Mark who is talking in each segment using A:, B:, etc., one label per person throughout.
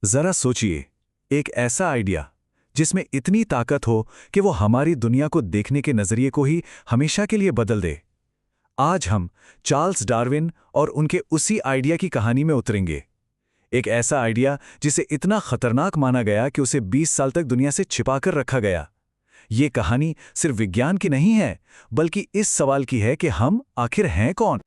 A: जरा सोचिए, एक ऐसा आइडिया जिसमें इतनी ताकत हो कि वो हमारी दुनिया को देखने के नजरिए को ही हमेशा के लिए बदल दे। आज हम चार्ल्स डार्विन और उनके उसी आइडिया की कहानी में उतरेंगे। एक ऐसा आइडिया जिसे इतना खतरनाक माना गया कि उसे 20 साल तक दुनिया से छिपाकर रखा गया। ये कहानी सिर्फ विज्ञान की नहीं है, बल्कि इस सवाल की है कि हम आखिर हैं कौन।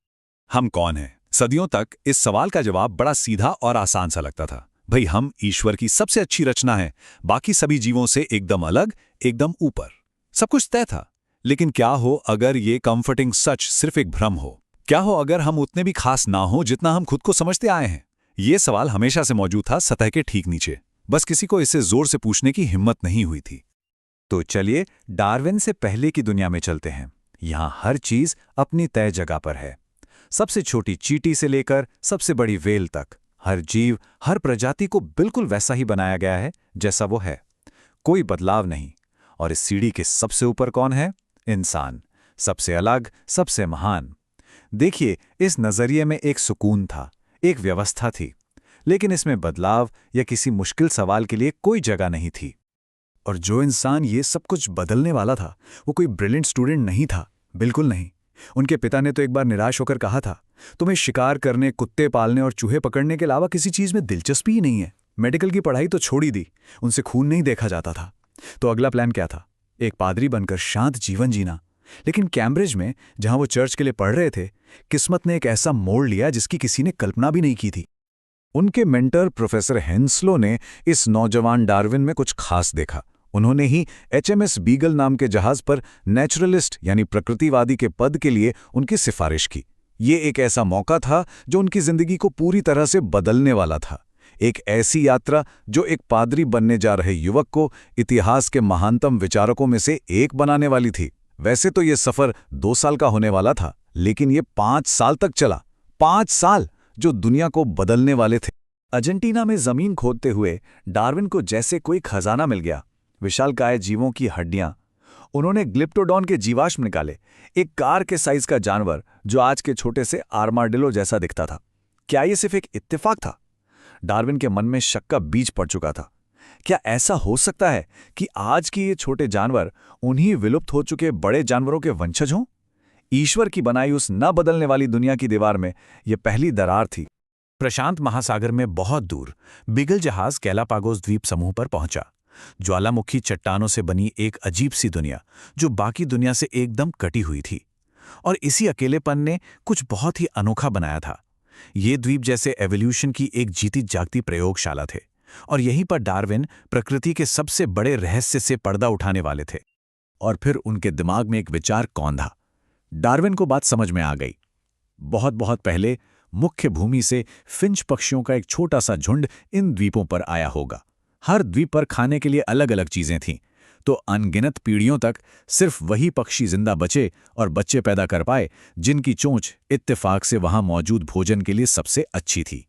B: हम कौन हैं? सदियों तक इस सवाल का जवाब बड़ा सीधा और आसान सा लगता था। भाई, हम ईश्वर की सबसे अच्छी रचना हैं, बाकी सभी जीवों से एकदम अलग, एकदम ऊपर। सब कुछ तय था। लेकिन क्या हो अगर ये कंफर्टिंग सच सिर्फ एक भ्रम हो? क्या हो अगर हम उतने भी खास ना हो जितना हम खुद को समझते आए हैं? ये सवाल हमेशा से मौजूद था, सतह के ठीक नीचे। बस किसी को इसे जोर से पूछने की हिम्मत नहीं हुई थी।
A: तो चलिए डार्विन से पहले की दुनिया में चलते हैं। यहाँ हर चीज अपनी तय जगह पर है। सबसे छोटी चींटी से लेकर सबसे बड़ी व्हेल तक, हर जीव, हर प्रजाति को बिल्कुल वैसा ही बनाया गया है जैसा वो है। कोई बदलाव नहीं। और इस सीढ़ी के सबसे ऊपर कौन है? इंसान। सबसे अलग, सबसे महान। देखिए, इस नजरिए में एक सुकून था, एक व्यवस्था थी, लेकिन इसमें बदलाव या किसी मुश्किल सवाल के लिए कोई जगह नहीं थी। और जो इंसान ये सब कुछ बदलने वाला था, वो कोई ब्रिलियंट स्टूडेंट नहीं था, बिल्कुल नहीं। उनके पिता ने तो एक बार निराश होकर कहा था, तुम्हें शिकार करने, कुत्ते पालने और चूहे पकड़ने के अलावा किसी चीज में दिलचस्पी ही नहीं है। मेडिकल की पढ़ाई तो छोड़ ही दी, उनसे खून नहीं देखा जाता था। तो अगला प्लान क्या था? एक पादरी बनकर शांत जीवन जीना। लेकिन कैम्ब्रिज में, जहां वो चर्च के लिए पढ़ रहे थे, किस्मत ने एक ऐसा मोड़ लिया जिसकी किसी ने कल्पना भी नहीं की थी। उनके मेंटर प्रोफेसर हेंस्लो ने इस नौजवान डार्विन में कुछ खास देखा। उन्होंने ही HMS बीगल नाम के जहाज पर नेचुरलिस्ट यानी प्रकृतिवादी के पद के लिए उनकी सिफारिश की। ये एक ऐसा मौका था जो उनकी जिंदगी को पूरी तरह से बदलने वाला था। एक ऐसी यात्रा जो एक पादरी बनने जा रहे युवक को इतिहास के महानतम विचारकों में से एक बनाने वाली थी। वैसे तो ये सफर 2 साल का होने वाला था, लेकिन ये 5 साल तक चला। 5 साल जो दुनिया को बदलने वाले थे। अर्जेंटीना में जमीन खोदते हुए डार्विन को जैसे कोई खजाना मिल गया। विशालकाय जीवों की हड्डियां। उन्होंने ग्लिप्टोडॉन के जीवाश्म निकाले, एक कार के साइज का जानवर जो आज के छोटे से आर्माडिलो जैसा दिखता था। क्या ये सिर्फ एक इत्तेफाक था? डार्विन के मन में शक का बीज पड़ चुका था। क्या ऐसा हो सकता है कि आज के ये छोटे जानवर उन्हीं विलुप्त हो चुके बड़े जानवरों के वंशज हों? ईश्वर की बनाई उस न बदलने वाली दुनिया की दीवार में यह पहली दरार थी। प्रशांत महासागर में बहुत दूर बीगल जहाज गैलापागोस द्वीप समूह पर पहुंचा। ज्वालामुखी चट्टानों से बनी एक अजीब सी दुनिया जो बाकी दुनिया से एकदम कटी हुई थी। और इसी अकेलेपन ने कुछ बहुत ही अनोखा बनाया था। ये द्वीप जैसे एवोल्यूशन की एक जीती जागती प्रयोगशाला थे, और यहीं पर डार्विन प्रकृति के सबसे बड़े रहस्य से पर्दा उठाने वाले थे। और फिर उनके दिमाग में एक विचार कौंधा। डार्विन को बात समझ में आ गई। बहुत बहुत पहले मुख्य भूमि से फिंच पक्षियों का एक छोटा सा झुंड इन द्वीपों पर आया होगा। हर द्वीप पर खाने के लिए अलग अलग चीजें थीं, तो अनगिनत पीढ़ियों तक सिर्फ वही पक्षी जिंदा बचे और बच्चे पैदा कर पाए जिनकी चोंच इत्तेफाक से वहां मौजूद भोजन के लिए सबसे अच्छी थी।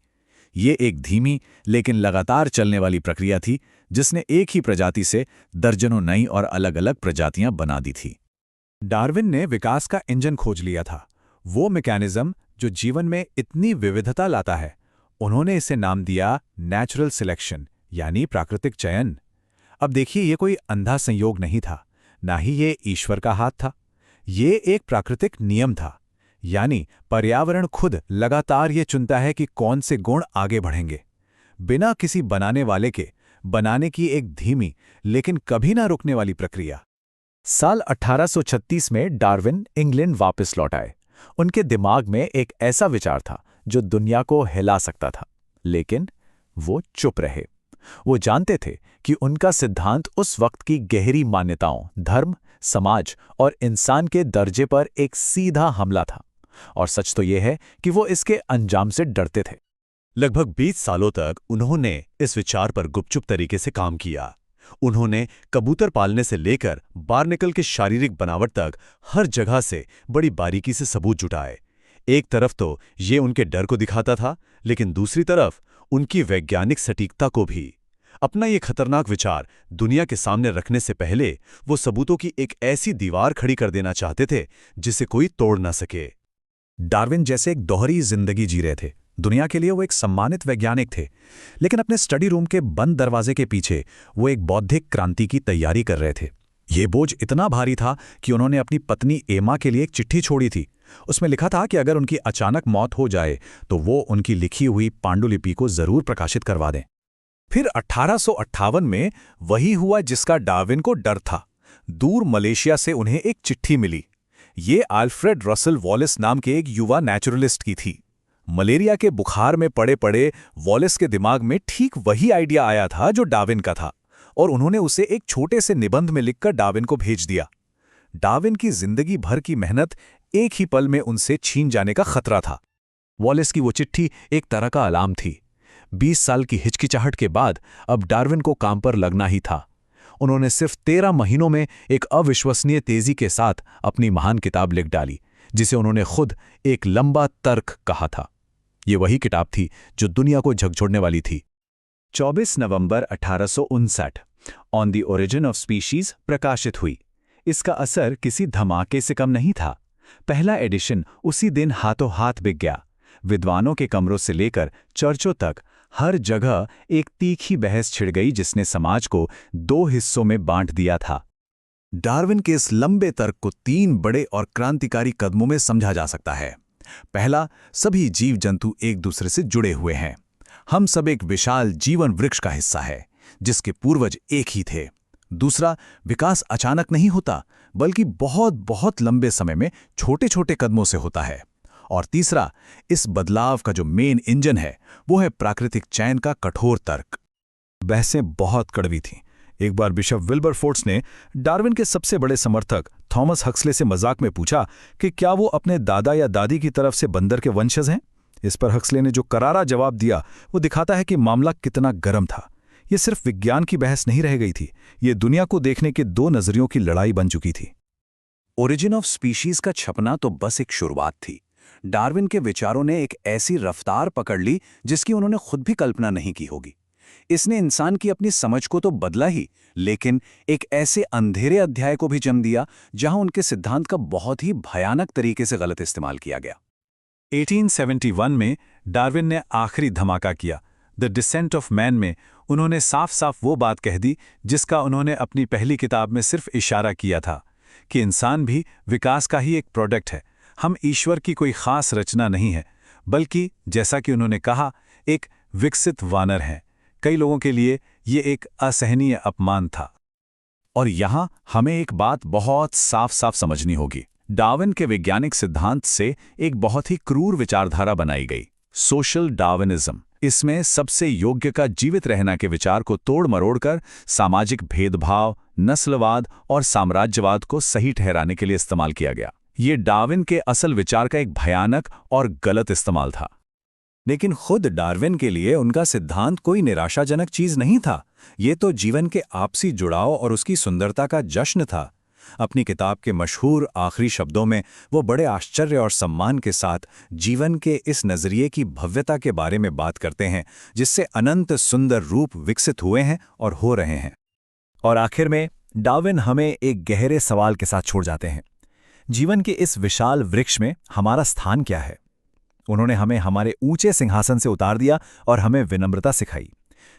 A: ये एक धीमी लेकिन लगातार चलने वाली प्रक्रिया थी जिसने एक ही प्रजाति से दर्जनों नई और अलग अलग प्रजातियां बना दी थी। डार्विन ने विकास का इंजन खोज लिया था, वो मैकेनिज्म जो जीवन में इतनी विविधता लाता है। उन्होंने इसे नाम दिया नेचुरल सिलेक्शन, यानी प्राकृतिक चयन। अब देखिए, ये कोई अंधा संयोग नहीं था, ना ही ये ईश्वर का हाथ था। ये एक प्राकृतिक नियम था, यानी पर्यावरण खुद लगातार ये चुनता है कि कौन से गुण आगे बढ़ेंगे, बिना किसी बनाने वाले के बनाने की एक धीमी लेकिन कभी ना रुकने वाली प्रक्रिया। साल 1836 में डार्विन इंग्लैंड वापस लौट आए। उनके दिमाग में एक ऐसा विचार था जो दुनिया को हिला सकता था, लेकिन वो चुप रहे। वो जानते थे कि उनका सिद्धांत उस वक्त की गहरी मान्यताओं, धर्म, समाज और इंसान के दर्जे पर एक सीधा हमला था। और सच तो यह है कि वो इसके अंजाम से डरते थे।
B: लगभग 20 सालों तक उन्होंने इस विचार पर गुपचुप तरीके से काम किया। उन्होंने कबूतर पालने से लेकर बार्नेकल के शारीरिक बनावट तक हर जगह से बड़ी बारीकी से सबूत जुटाए। एक तरफ तो ये उनके डर को दिखाता था, लेकिन दूसरी तरफ उनकी वैज्ञानिक सटीकता को भी। अपना ये खतरनाक विचार दुनिया के सामने रखने से पहले वो सबूतों की एक ऐसी दीवार खड़ी कर देना चाहते थे जिसे कोई तोड़ ना सके।
A: डार्विन जैसे एक दोहरी जिंदगी जी रहे थे। दुनिया के लिए वो एक सम्मानित वैज्ञानिक थे, लेकिन अपने स्टडी रूम के बंद दरवाजे के पीछे वो एक बौद्धिक क्रांति की तैयारी कर रहे थे। ये बोझ इतना भारी था कि उन्होंने अपनी पत्नी एमा के लिए एक चिट्ठी छोड़ी थी। उसमें लिखा था कि अगर उनकी अचानक मौत हो जाए तो वो उनकी लिखी हुई पांडुलिपि को जरूर प्रकाशित करवा दें। फिर 1858 में वही हुआ जिसका डार्विन को डर था। दूर मलेशिया से उन्हें एक चिट्ठी मिली। ये अल्फ्रेड रसल वॉलेस नाम के एक युवा नेचुरलिस्ट की थी। मलेरिया के बुखार में पड़े पड़े वॉलेस के दिमाग में ठीक वही आइडिया आया था जो डार्विन का था, और उन्होंने उसे एक छोटे से निबंध में लिखकर डार्विन को भेज दिया। डार्विन की जिंदगी भर की मेहनत एक ही पल में उनसे छीन जाने का खतरा था। वॉलेस की वो चिट्ठी एक तरह का अलार्म थी। 20 साल की हिचकिचाहट के बाद अब डार्विन को काम पर लगना ही था। उन्होंने सिर्फ 13 महीनों में एक अविश्वसनीय तेजी के साथ अपनी महान किताब लिख डाली, जिसे उन्होंने खुद एक लंबा तर्क कहा था। ये वही किताब थी जो दुनिया को झकझोरने वाली थी। 24 नवंबर 1859 on the origin of species प्रकाशित हुई। इसका असर किसी धमाके से कम नहीं था। पहला एडिशन उसी दिन हाथों हाथ बिक गया। विद्वानों के कमरों से लेकर चर्चों तक हर जगह एक तीखी बहस छिड़ गई, जिसने समाज को 2 हिस्सों में बांट दिया था। डार्विन के इस लंबे तर्क को 3 बड़े और क्रांतिकारी कदमों में समझा जा सकता है। पहला, सभी जीव जंतु एक दूसरे से जुड़े हुए हैं। हम सब एक विशाल जीवन वृक्ष का हिस्सा है, जिसके पूर्वज एक ही थे। दूसरा, विकास अचानक नहीं होता, बल्कि बहुत बहुत लंबे समय में छोटे छोटे कदमों से होता है। और तीसरा, इस बदलाव का जो मेन इंजन है वो है प्राकृतिक चयन का कठोर तर्क। बहसें बहुत कड़वी थीं। एक बार बिशप विल्बरफोर्ड्स ने डार्विन के सबसे बड़े समर्थक थॉमस हक्सले से मजाक में पूछा कि क्या वो अपने दादा या दादी की तरफ से बंदर के वंशज हैं। इस पर हक्सले ने जो करारा जवाब दिया वो दिखाता है कि मामला कितना गर्म था। ये सिर्फ विज्ञान की बहस नहीं रह गई थी, ये दुनिया को देखने के 2 नजरियों की लड़ाई बन चुकी थी। ओरिजिन ऑफ स्पीशीज का छपना तो बस एक शुरुआत थी। डार्विन के विचारों ने एक ऐसी रफ्तार पकड़ ली जिसकी उन्होंने खुद भी कल्पना नहीं की होगी। इसने इंसान की अपनी समझ को तो बदला ही, लेकिन एक ऐसे अंधेरे अध्याय को भी जन्म दिया जहां उनके सिद्धांत का बहुत ही भयानक तरीके से गलत इस्तेमाल किया गया। 1871 में डार्विन ने आखिरी धमाका किया। द डिसेंट ऑफ मैन में उन्होंने साफ साफ वो बात कह दी जिसका उन्होंने अपनी पहली किताब में सिर्फ इशारा किया था, कि इंसान भी विकास का ही एक प्रोडक्ट है। हम ईश्वर की कोई खास रचना नहीं है, बल्कि जैसा कि उन्होंने कहा, एक विकसित वानर है। कई लोगों के लिए ये एक असहनीय अपमान था। और यहां हमें एक बात बहुत साफ साफ समझनी होगी। डार्विन के वैज्ञानिक सिद्धांत से एक बहुत ही क्रूर विचारधारा बनाई गई, सोशल डार्विनिज्म। इसमें सबसे योग्य का जीवित रहना के विचार को तोड़ मरोड़कर सामाजिक भेदभाव, नस्लवाद और साम्राज्यवाद को सही ठहराने के लिए इस्तेमाल किया गया। ये डार्विन के असल विचार का एक भयानक और गलत इस्तेमाल था। लेकिन खुद डार्विन के लिए उनका सिद्धांत कोई निराशाजनक चीज नहीं था। ये तो जीवन के आपसी जुड़ाव और उसकी सुंदरता का जश्न था। अपनी किताब के मशहूर आखिरी शब्दों में वो बड़े आश्चर्य और सम्मान के साथ जीवन के इस नजरिए की भव्यता के बारे में बात करते हैं, जिससे अनंत सुंदर रूप विकसित हुए हैं और हो रहे हैं। और आखिर में डार्विन हमें एक गहरे सवाल के साथ छोड़ जाते हैं। जीवन के इस विशाल वृक्ष में हमारा स्थान क्या है? उन्होंने हमें हमारे ऊंचे सिंहासन से उतार दिया और हमें विनम्रता सिखाई,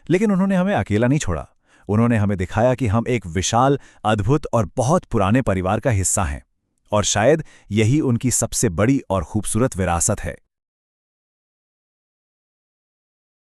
A: लेकिन उन्होंने हमें अकेला नहीं छोड़ा। उन्होंने हमें दिखाया कि हम एक विशाल, अद्भुत और बहुत पुराने परिवार का हिस्सा हैं, और शायद यही उनकी सबसे बड़ी और खूबसूरत विरासत है।